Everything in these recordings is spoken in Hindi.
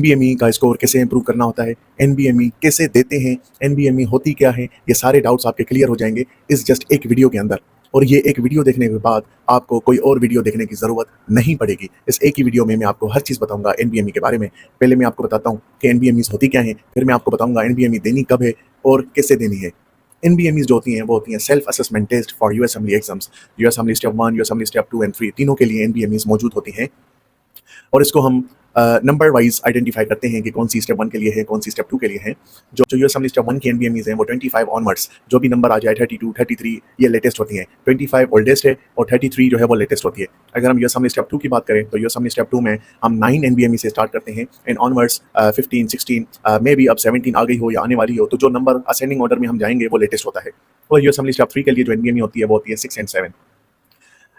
एनबीएमई का स्कोर कैसे इंप्रूव करना होता है, एनबीएमई कैसे देते हैं, एनबीएमई होती क्या है, ये सारे डाउट्स आपके क्लियर हो जाएंगे इस जस्ट एक वीडियो के अंदर। और ये एक वीडियो देखने के बाद आपको कोई और वीडियो देखने की ज़रूरत नहीं पड़ेगी। इस एक ही वीडियो में मैं आपको हर चीज़ बताऊंगा एनबीएमई के बारे में। पहले मैं आपको बताता हूँ कि एनबीएमई होती क्या है, फिर मैं आपको बताऊंगा एनबीएमई देनी कब है और कैसे देनी है। एनबीएमई जो होती हैं वो होती हैं self assessment test for US assembly exams. US assembly step 1, US assembly step 2 and 3 तीनों के लिए एनबीएमई मौजूद होती हैं। और इसको हम नंबर वाइज आइडेंटिफाई करते हैं कि कौन सी स्टेप 1 के लिए है, कौन सी स्टेप 2 के लिए है। जो यूएस असेंबली स्टेप 1 की एनबीएमईज हैं वो 25 ऑनवर्ड्स, जो भी नंबर आ जाए 32, 33, ये लेटेस्ट होती हैं। 25 ओल्डेस्ट है और 33 जो है वो लेटेस्ट होती है। अगर हम यूएस असेंबली स्टेप 2 की बात करें तो यूएस असेंबली स्टेप 2 में हम 9 एनबीएमई से स्टार्ट करते हैं एंड ऑनवर्ड्स 15, 16 मे बी अब 17 आ गई हो या आने वाली हो, तो जो नंबर असेंडिंग ऑर्डर में हम जाएंगे वो लेटेस्ट होता है। और यूएस असेंबली स्टेप 3 के लिए जो एनबीएमई होती है वो होती है 6 एंड 7।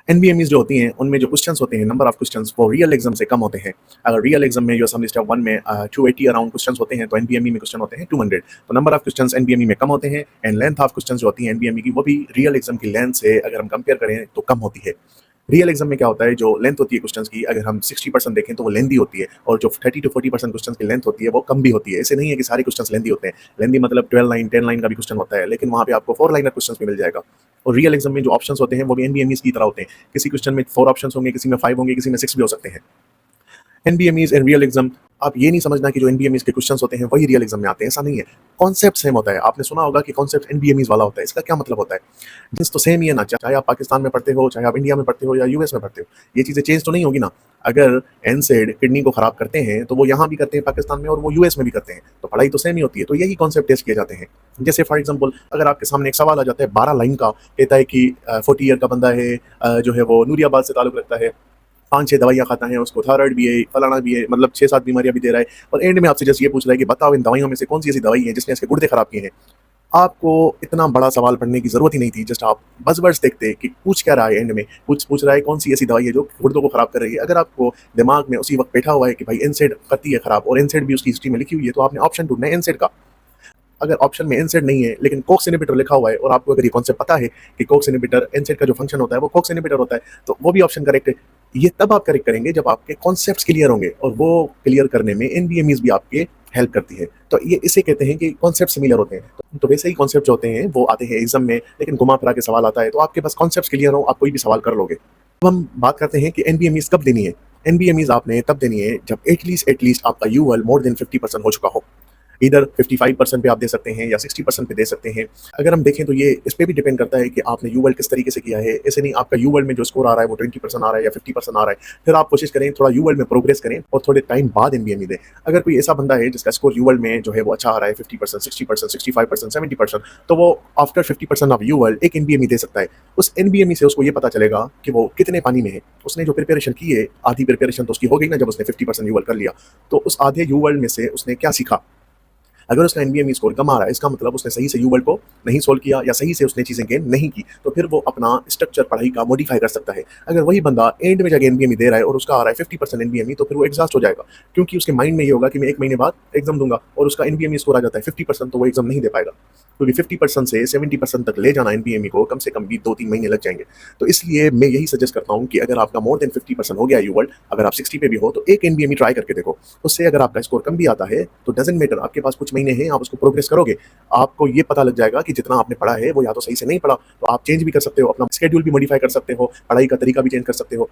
एनबीएमईज जो होती हैं उनमें जो क्वेश्चंस होते हैं, नंबर ऑफ क्वेश्चंस, वो रियल एग्जाम से कम होते हैं। अगर रियल एग्जाम में जो असेंबली स्टेप 1 में 280 अराउंड क्वेश्चंस होते हैं तो एनबीएमई में क्वेश्चन होते हैं 200। तो नंबर ऑफ क्वेश्चंस एनबीएमई में कम होते हैं एंड लेंथ ऑफ क्वेश्चंस जो होती है एनबीएमई की वो भी रियल एग्जाम की लेंथ से अगर हम कंपेयर करें तो कम होती है। रियल एग्जाम में क्या होता है, जो लेंथ होती है क्वेश्चंस की, अगर हम 60% देखें तो वो लेंदी होती है और जो 30 to 40% क्वेश्चंस की लेंथ होती है वो कम भी होती है। ऐसे नहीं है कि सारे क्वेश्चंस लेंदी होते हैं। लेंदी मतलब 12 लाइन 10 लाइन का भी क्वेश्चन होता है, लेकिन वहाँ पे आपको 4 लाइनर क्वेश्चंस भी मिल जाएगा। और रियल एग्जाम में जो ऑप्शंस होते हैं वो भी एनबीएमईज की तरह होते हैं। किसी क्वेश्चन में 4 ऑप्शंस होंगे, किसी में 5 होंगे, किसी में 6 भी हो सकते हैं। एनबीएमईज एंड रियल एग्जाम, आप ये नहीं समझना कि जो एनबीएमईज के क्वेश्चंस होते हैं वही रियल एग्जाम में आते हैं, ऐसा नहीं है। कॉन्सेप्ट सेम होता है। आपने सुना होगा कि कॉन्सेप्ट एनबीएमईज वाला होता है, इसका क्या मतलब होता है? जिस तो सेम ही है ना, चाहे आप पाकिस्तान में पढ़ते हो, चाहे आप इंडिया में पढ़ते हो या यूएस में पढ़ते हो, ये चीज़ें चेंज तो नहीं होगी ना। अगर एनसेड किडनी को खराब करते हैं तो वो यहाँ भी करते हैं पाकिस्तान में और वो यूएस में भी करते हैं, तो पढ़ाई तो सेम ही होती है। तो यही कॉन्सेप्ट टेस्ट किए जाते हैं। जैसे फॉर एग्जांपल अगर आपके सामने एक सवाल आ जाता है 12 लाइन का, कहता है कि 40 ईयर का बंदा है, जो है वो नूरियाबाद से ताल्लुक़ रखता है, 5-6 दवाइयाँ खाता है, उसको थायराइड भी है, फलाना भी है, मतलब 6-7 बीमारियाँ भी दे रहा है, और एंड में आपसे जस्ट ये पूछ रहा है कि बताओ इन दवाइयों में से कौन सी ऐसी दवाई है जिसने इसके गुर्दे खराब किए हैं। आपको इतना बड़ा सवाल पढ़ने की ज़रूरत ही नहीं थी। जस्ट आप बज़वर्ड्स देखते कि पूछ क्या रहा है, एंड में पूछ रहा है कौन सी ऐसी दवाई है जो गुर्दों को खराब कर रही है। अगर आपको दिमाग में उसी वक्त बैठा हुआ है कि भाई एनसेड करती है खराब और एनसेड भी उसकी हिस्ट्री में लिखी हुई है, तो आपने ऑप्शन ढूंढना है एनसेड का। अगर ऑप्शन में एनसेड नहीं है लेकिन कोक्स इनहिबिटर लिखा हुआ है और आपको अगर ये कॉन्सेप्ट पता है कि कोक्स इनहिबिटर, एनसेड का जो फंक्शन होता है वो कोक्स इनहिबिटर होता है, तो वो भी ऑप्शन करेक्ट है। ये तब आप करेक्ट करेंगे जब आपके कॉन्सेप्ट्स क्लियर होंगे, और वो क्लियर करने में एनबीएमईज भी आपके हेल्प करती है। तो ये इसे कहते हैं कि कॉन्सेप्ट सिमिलर होते हैं। तो वैसे ही कॉन्सेप्ट जो होते हैं वो आते हैं एग्जाम में, लेकिन घुमा फिरा के सवाल आता है, तो आपके पास कॉन्सेप्ट क्लियर हो, आप कोई भी सवाल कर लोगे। अब हम बात करते हैं कि एनबीएमईज कब देनी है। एनबीएमईज आपने तब देनी है जब एटलीस्ट आपका यूएल मोर देन 50% हो चुका हो। इधर 55% पे आप दे सकते हैं या 60% पे दे सकते हैं। अगर हम देखें तो ये इस पे भी डिपेंड करता है कि आपने यूएल किस तरीके से किया है। ऐसे नहीं आपका यूएल में जो स्कोर आ रहा है वो 20% आ रहा है या 50% आ रहा है, फिर आप कोशिश करें थोड़ा यूएल में प्रोग्रेस करें और थोड़े टाइम बाद एनबीएमई दें। अगर कोई ऐसा बंदा है जिसका स्कोर यूएल में जो है वो अच्छा आ रहा है 50%, 60%, 65%, 70%, तो वो आफ्टर 50% ऑफ यूएल एक एनबीएमई दे सकता है। उस एनबीएमई से उसको ये पता चलेगा कि वो कितने पानी में है। उसने जो प्रिपरेशन की है, आधी प्रिपरेशन तो उसकी हो गई ना जब उसने 50% यूएल कर लिया, तो उस आधे यूएल में से उसने क्या सीखा। अगर उसका एनबीएमई स्कोर कम आ रहा है, इसका मतलब उसने सही से यूएल को नहीं सोल्व किया या सही से उसने चीज़ें गेन नहीं की, तो फिर वो अपना स्ट्रक्चर पढ़ाई का मॉडिफाई कर सकता है। अगर वही बंदा एंड में जाके एनबीएमई दे रहा है और उसका आ रहा है 50% एनबीएमई, तो फिर वो एग्जॉस्ट हो जाएगा, क्योंकि उसके माइंड में ये होगा कि मैं 1 महीने बाद एग्जाम दूंगा, और उसका एनबीएमई स्कोर आ जाता है 50%, तो वो एग्जाम नहीं दे पाएगा, क्योंकि 50% से 70% तक ले जाना एनबीएमई को कम से कम भी 2-3 महीने लग जाएंगे। तो इसलिए मैं यही सजेस्ट करता हूँ कि अगर आपका मोर देन 50% हो गया यूएल, अगर आप 60 पे भी हो, तो एक एनबीएमई ट्राई करके देखो। उससे अगर आपका स्कोर कम भी आता है तो डजंट मैटर, आपके पास कुछ महीने हैं, आप उसको प्रोग्रेस करोगे, आपको ये पता लग जाएगा कि जितना आपने पढ़ा है वो या तो सही से नहीं पढ़ा, तो आप चेंज भी कर सकते हो, अपना शेड्यूल भी मॉडिफाई कर सकते हो, पढ़ाई का तरीका भी चेंज कर सकते हो।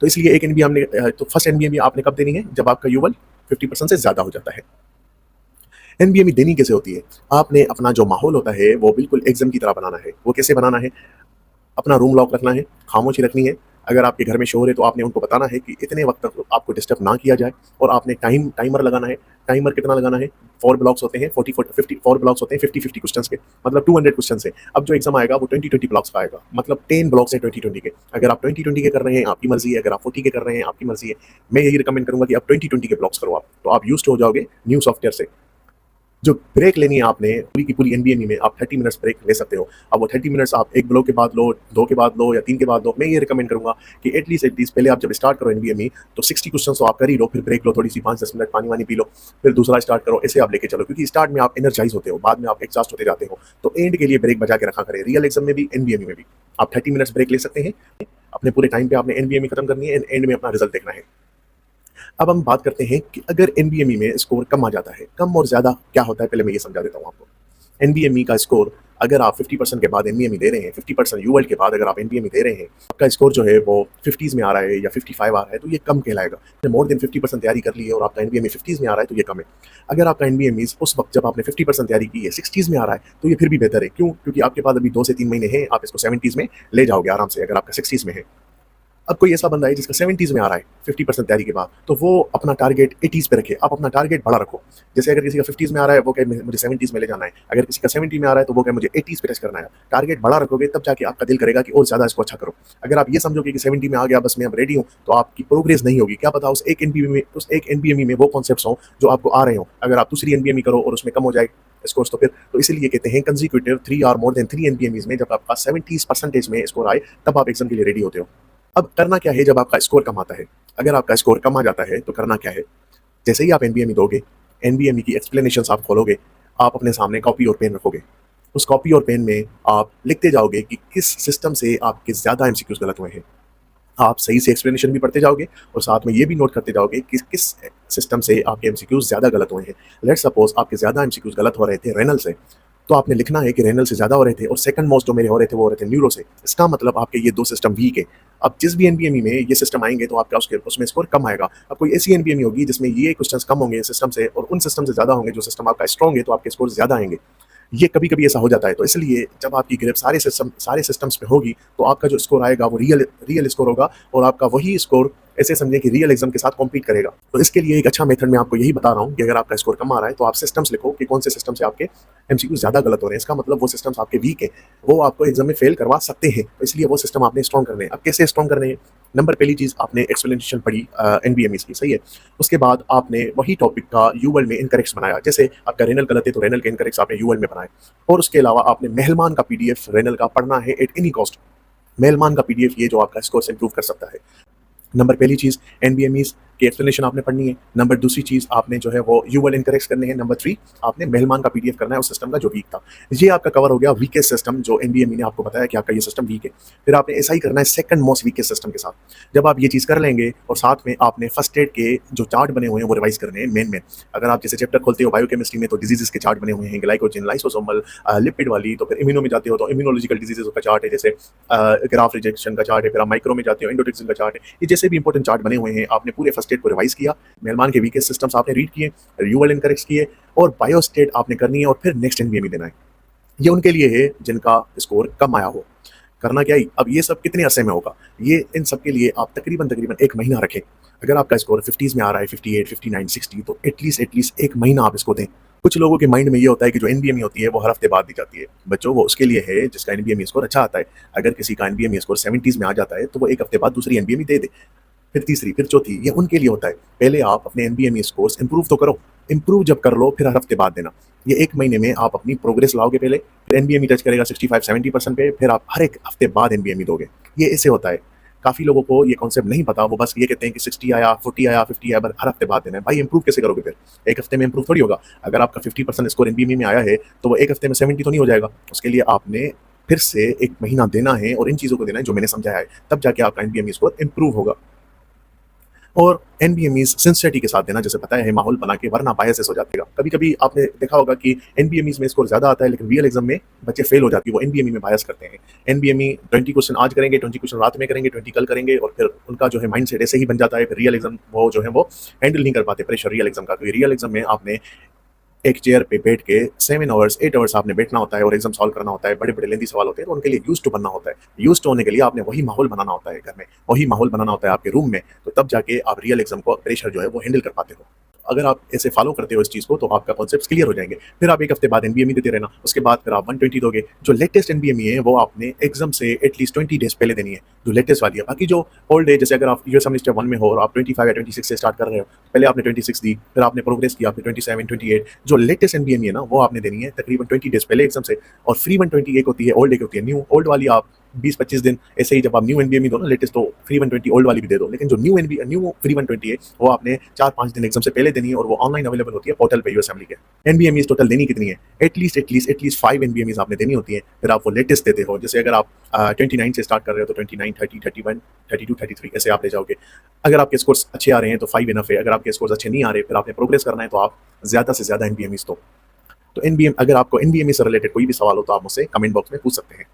तो इसलिए एक एनबीएमई हमने तो फर्स्ट एनबीएमई आपने कब देनी है, जब आपका यूएल 50% से ज्यादा हो जाता है। एनबीएमई देनी कैसे होती है? आपने अपना जो माहौल होता है वो बिल्कुल एग्जाम की तरह बनाना है। वो कैसे बनाना है? अपना रूम लॉक रखना है, खामोशी रखनी है। अगर आपके घर में शोर है तो आपने उनको बताना है कि इतने वक्त तक आपको डिस्टर्ब ना किया जाए, और आपने टाइमर लगाना है। टाइमर कितना लगाना है? 4 ब्लॉक्स होते हैं, 54 ब्लॉक्स होते हैं 50-50 क्वेश्चंस के, मतलब 200 क्वेश्चन है। अब जो एग्जाम आएगा वो 20-20 ब्लॉक्स का आएगा, मतलब 10 ब्लॉक्स है 20-20 के। अगर आप 20-20 के कर रहे हैं आपकी मर्जी है, अगर आप 40 के कर रहे हैं आपकी मर्जी है। मैं यही रिकमेंड करूंगा कि आप 20-20 के ब्लॉक्स करो, आप तो आप यूज्ड हो जाओगे न्यू सॉफ्टवेयर से। जो ब्रेक लेनी है आपने पूरी की पूरी एनबीएमई में, आप 30 मिनट्स ब्रेक ले सकते हो। अब वो 30 मिनट्स आप एक ब्लॉक के बाद लो, 2 के बाद लो या 3 के बाद लो। मैं ये रिकमेंड करूंगा कि एटलीस्ट पहले आप जब स्टार्ट करो एनबीएमई तो 60 क्वेश्चन तो आप कर ही लो, फिर ब्रेक लो, थोड़ी सी 5-10 मिनट पानी वानी पी लो, फिर दूसरा स्टार्ट करो। ऐसे आप लेके चलो, क्योंकि स्टार्ट में आप एनर्जाइज होते हो, बाद में आप एग्जॉस्ट होते जाते हो। तो एंड के लिए ब्रेक बचा के रखा करें, रियल एग्जाम में भी एनबीएमई में भी। आप 30 मिनट्स ब्रेक ले सकते हैं, अपने पूरे टाइम पे आपने एनबीएमई खत्म करनी है, एंड में अपना रिजल्ट देखना है। अब हम बात करते हैं कि अगर एनबीएमई में स्कोर कम आ जाता है, कम और ज़्यादा क्या होता है, पहले मैं ये समझा देता हूँ आपको। एनबीएमई का स्कोर अगर आप 50% के बाद एनबीएमई दे रहे हैं, 50% यूएल के बाद अगर आप एनबीएमई दे रहे हैं, आपका स्कोर जो है वो 50s में आ रहा है या 55 आ रहा है, तो ये कम कहलाएगा। आपने मोर देन 50% तैयारी कर ली है और आपका एनबीएमई 50s में आ रहा है, तो ये कम है। अगर आपका एनबीएमई उस वक्त जब आपने 50% तैयारी की है 60s में आ रहा है, तो ये फिर भी बेहतर है। क्यों? क्योंकि आपके पास अभी 2 से 3 महीने हैं, आप इसको 70s में ले जाओगे आराम से अगर आपका 60s में है। अब कोई ऐसा बंदा है जिसका 70s में आ रहा है 50% तैयारी के बाद, तो वो अपना टारगेट 80s पे रखे। आप अपना टारगेट बड़ा रखो। जैसे अगर किसी का 50s में आ रहा है, वो कहे मुझे 70s में ले जाना है। अगर किसी का 70 में आ रहा है, तो वो कहे मुझे 80s पे टच करना है। टारगेट बड़ा रखोगे तब जाके आपका दिल करेगा कि और ज़्यादा इसको अच्छा करो। अगर आप ये समझोगे कि 70 में आ गया, बस मैं अब रेडी हूँ, तो आपकी प्रोग्रेस नहीं होगी। क्या पता उस एक एनबीएमई में वो कॉन्सेप्ट्स हों जो आपको आ रहे हों। अगर आप दूसरी एनबीएमई करो और उसमें कम हो जाए स्कोर्स, तो इसीलिए कहते हैं कंसेक्यूटिव 3 और मोर देन 3 एनबीएमईज़ में जब आपका 70% में स्कोर आए, तब आप एग्जाम के लिए रेडी होते हो। अब करना क्या है जब आपका स्कोर कम आता है? अगर आपका स्कोर कम आ जाता है, तो करना क्या है? जैसे ही आप एनबीएमई दोगे, एनबीएमई की एक्सप्लेनेशंस आप खोलोगे, आप अपने सामने कॉपी और पेन रखोगे। उस कॉपी और पेन में आप लिखते जाओगे कि किस सिस्टम से आपके ज़्यादा एमसीक्यूज़ गलत हुए हैं। आप सही से एक्सप्लेनेशन भी पढ़ते जाओगे और साथ में ये भी नोट करते जाओगे कि किस सिस्टम से आपके एमसीक्यूज़ ज़्यादा गलत हुए हैं। लेट्स सपोज़ आपके ज़्यादा एमसीक्यूज़ गलत हो रहे थे रेनल से, तो आपने लिखना है कि रेनल से ज़्यादा हो रहे थे और सेकंड मोस्ट जो मेरे हो रहे थे वो हो रहे थे न्यूरो से। इसका मतलब आपके ये 2 सिस्टम वीक है। अब जिस भी एनबीएमई में ये सिस्टम आएँगे, तो आपका उसमें स्कोर कम आएगा। अब कोई ऐसी एनबीएमई होगी जिसमें ये क्वेश्चंस कम होंगे सिस्टम से और उन सिस्टम से ज़्यादा होंगे जो सिस्टम आपका स्ट्रॉन्ग है, तो आपके स्कोर ज़्यादा आएँगे। ये कभी-कभी ऐसा हो जाता है, तो इसलिए जब आपकी ग्रिप सारे सिस्टम्स पे होगी, तो आपका जो स्कोर आएगा वो रियल रियल स्कोर होगा और आपका वही स्कोर ऐसे समझें कि रियल एग्जाम के साथ कॉम्पीट करेगा। तो इसके लिए एक अच्छा मेथड मैं आपको यही बता रहा हूँ कि अगर आपका स्कोर कम आ रहा है, तो आप सिस्टम्स लिखो कि कौन से सिस्टम से आपके एमसीक्यू ज़्यादा गलत हो रहे हैं। इसका मतलब वो सिस्टम्स आपके वीक हैं, वो आपको एग्जाम में फेल करवा सकते हैं, तो इसलिए वो सिस्टम आपने स्ट्रॉन्ग करने हैं। अब कैसे स्ट्रॉन्ग करने हैं? नंबर पहली चीज़, आपने एक्सप्लेनेशन पढ़ी एनबीएमईज़ की, सही है। उसके बाद आपने वही टॉपिक का यूवर्ड में इनकरेक्ट्स बनाया। जैसे आपका रेनल गलत है, तो रेनल के इनकरेक्ट्स आपने यूवर्ड में बनाए और उसके अलावा आपने मेहलमान का पीडीएफ रेनल का पढ़ना है एट एनी कॉस्ट। मेहलमान का पीडीएफ ये जो आपका स्कोर इंप्रूव कर सकता है। नंबर पहली चीज़, एनबीएमईज़ की एक्सप्लेनेशन आपने पढ़नी है। नंबर दूसरी चीज़, आपने जो है वो यूवल इनकरेक्ट करने हैं। नंबर 3, आपने मेहलमान का पीडीएफ करना है उस सिस्टम का जो वीक था। ये आपका कवर हो गया वीकेस्ट सिस्टम, जो एनबीएमई ने आपको बताया कि आपका ये सिस्टम वीक है। फिर आपने ऐसा ही करना है सेकंड मोस्ट वीकेस्ट सिस्टम के साथ। जब आप ये चीज़ कर लेंगे और साथ में आपने फर्स्ट एड के जो चार्ट बने हुए हैं वो रिवाइज करने हैं मेन। अगर आप जैसे चैप्टर खोलते हो बायोकेमिस्ट्री में, तो डिजीजेस के चार्ट बने हुए हैं, ग्लाइकोजन, लाइसोसोमल, लिपिड वाली। तो फिर इम्यूनो में जाते हो तो इम्यूनोलॉजिकल डिजीजेस का चार्ट है, जैसे ग्राफ रिजेक्शन का चार्ट है। फिर आप माइक्रो में जाते हो, एंडोटॉक्सिन का चार्ट है। ये जैसे भी इंपॉर्टेंट चार्ट बने हुए हैं, आपने पूरे फर्स्ट एड को रिवाइज किया, मेहमान के वीकेस्ट सिस्टम्स आपने रीड किए, यूएल इनकरेक्ट किए और बायोस्टेट आपने करनी है और फिर नेक्स्ट एनबीएमई देना है। ये उनके लिए है जिनका स्कोर कम आया हो। करना क्या है? अब ये सब कितने अरसे में होगा? ये इन सब के लिए आप तकरीबन 1 महीना रखें। अगर आपका स्कोर 50s में आ रहा है, 58, 59, 60, तो एटलीस्ट 1 महीना आप इसको दें। कुछ लोगों के माइंड में ये होता है कि जो एनबीएमई होती है वो हर हफ्ते बाद दी जाती है। बच्चों, वो उसके लिए है जिसका एनबीएमई स्कोर अच्छा आता है। अगर किसी का एनबीएमई स्कोर 70s में आ जाता है, तो वो 1 हफ्ते बाद दूसरी एनबीएमई दे दे, फिर तीसरी, फिर चौथी। ये उनके लिए होता है। पहले आप अपने एनबीएमई स्कोर्स इंप्रूव तो करो। इंप्रूव जब कर लो, फिर हर हफ्ते बाद देना। ये 1 महीने में आप अपनी प्रोग्रेस लाओगे पहले, फिर एनबीएमई टच करेगा 65-70% पे, फिर आप हर एक हफ्ते बाद एनबीएमई दोगे। ये ऐसे होता है। काफ़ी लोगों को ये कॉन्सेप्ट नहीं पता, वो बस ये कहते हैं कि 60 आया, 40 आया, 50 आया, बस हर हफ्ते बाद देना है। भाई इंप्रूव कैसे करोगे फिर? 1 हफ्ते में इंप्रूव थोड़ी होगा। अगर आपका 50% स्कोर एनबीएमई में आया है, तो वो 1 हफ्ते में 70 तो नहीं हो जाएगा। उसके लिए आपने फिर से 1 महीना देना है और इन चीज़ों को देना है जो मैंने समझाया है, तब जाके आपका एनबीएमई स्कोर इंप्रूव होगा। और एनबीएमईज़ सिंसियरिटी के साथ देना, जैसे बताया है, माहौल बना के, वरना बायसेस हो जाएगा। कभी-कभी आपने देखा होगा कि एनबीएमईज़ में स्कोर ज़्यादा आता है, लेकिन रियल एग्जाम में बच्चे फेल हो जाते हैं, वो एनबीएमई में बायस करते हैं। एनबीएमई 20 क्वेश्चन आज करेंगे, 20 क्वेश्चन रात में करेंगे, 20 कल करेंगे और फिर उनका जो है माइंडसेट ऐसे ही बन जाता है। फिर रियल एग्जाम वो जो है वो हैंडल नहीं कर पाते प्रेशर रियल एग्जाम का, क्योंकि रियल एग्जाम में आपने एक चेयर पे बैठ के 7 आवर्स 8 आवर्स आपने बैठना होता है और एग्जाम सॉल्व करना होता है। बड़े-बड़े लेंथी सवाल होते हैं, तो उनके लिए यूज्ड टू बनना होता है। यूज्ड टू होने के लिए आपने वही माहौल बनाना होता है घर में, वही माहौल बनाना होता है आपके रूम में, तो तब जाके आप रियल एग्जाम को प्रेशर जो है वो हैंडल कर पाते हो। अगर आप ऐसे फॉलो करते हो इस चीज़ को, तो आपका कॉन्सेप्ट्स क्लियर हो जाएंगे। फिर आप 1 हफ्ते बाद एनबीएमई देते रहना, उसके बाद फिर आप 120 दोगे। जो लेटेस्ट एनबीएमई है वो आपने एग्जाम से एटलीस्ट 20 डेज पहले देनी है, जो लेटेस्ट वाली है। बाकी जो ओल्ड है, जैसे अगर आप यूएस सेमेस्टर 1 में हो और आप 25 या 26 से स्टार्ट कर रहे हो, पहले आपने 26 दी, फिर आपने प्रोग्रेस किया, फिर 27, 28। जो लेटेस्ट एनबीएमई है ना, वो आपने देनी है तकरीबन 20 डेज पहले एग्जाम से। और फ्री 120 एक होती है, ओल्ड एक होती है न्यू। ओल्ड वाली आप 20-25 दिन ऐसे ही जब आप न्यू एनबीएमई दो ना लेटेस्ट, तो फ्री 120 ओल्ड वाली भी दे दो, लेकिन जो न्यू फ्री 120 है वो आपने 4-5 दिन एग्जाम से पहले देनी है और वो ऑनलाइन अवेलेबल होती है पोर्टल पे यूएसएमएल के। एनबीएमई टोटल देनी कितनी है? एटलीस्ट 5 एनबीएमई आपने देनी होती है, फिर आप वो लेटेस्ट देते हो। जैसे अगर आप 29 से स्टार्ट कर रहे हो तो 29, 30, 31, 32, 33 ऐसे आप ले जाओगे। अगर आपके स्कोर्स अच्छे आ रहे हैं तो 5 इनफ है, अगर आपके स्कोर्स अच्छे नहीं आ रहे फिर आपने प्रोग्रेस करना है तो आप ज़्यादा से ज़्यादा एनबीएमई दो। तो एनबीएम अगर आपको एनबीएमई से रिलेटेड कोई भी सवाल हो तो आप मुझसे कमेंट बॉक्स में पूछ सकते हैं।